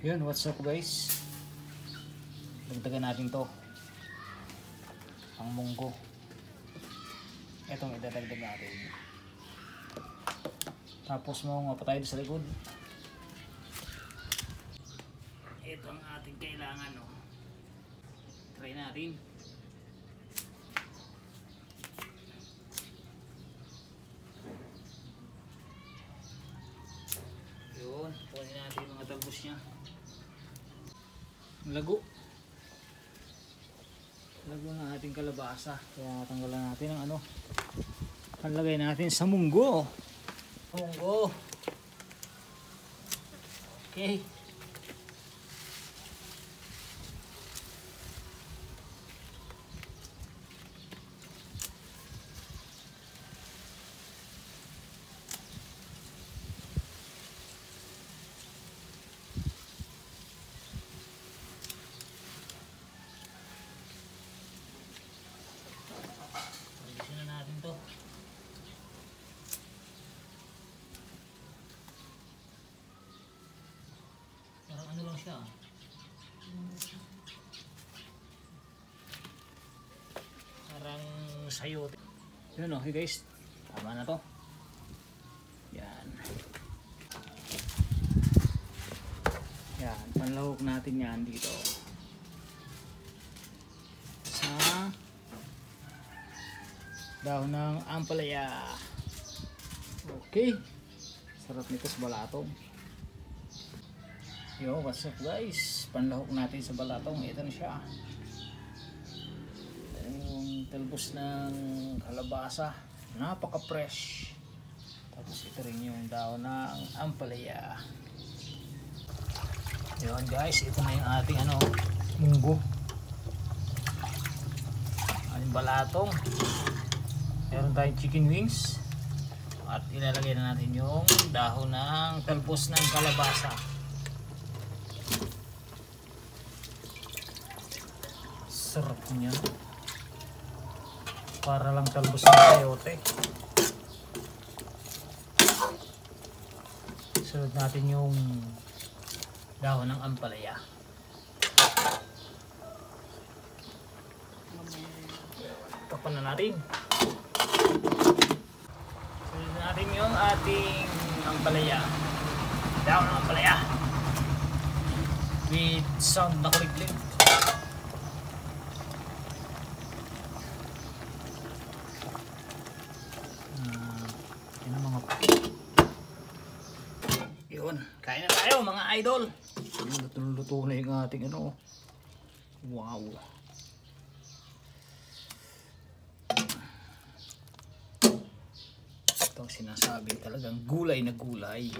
Yun, what's up guys? Dagdagan natin to. Ang munggo. Itong idadagdag natin. Tapos mga patay sa likod. Ito ang ating kailangan, no? Try natin. Yun, kunin natin mga talbos niya. Lago ng ating kalabasa, kaya tanggalan natin ang ano, panlagay natin sa munggo. Okay, siya. Parang sayote. Yun, okay guys, tama na to. Yan, panlahok natin yan dito sa dahon ng ampalaya. Okay, sarap nito sa balatong. Yo, what's up guys? Panlahok natin sa balatong. Ito na siya. Yung talbos ng kalabasa. Napaka-fresh. Tapos ito rin yung daon ng ampalaya. Yun guys, ito na yung ating ano, munggo. Ating balatong. Meron tayong chicken wings. At ilalagay na natin yung dahon ng talbos ng kalabasa. Sarap niya. Para lang talbos ng sayote. Sunod natin yung dahon ng ampalaya. Tapan na natin. Sunod natin yung ating ampalaya. Dahon ng ampalaya. With sound na kuliglig. Yun, kain na tayo mga idol. Luto na yung ating ano. Wow. Ito ang sinasabi, talagang gulay na gulay.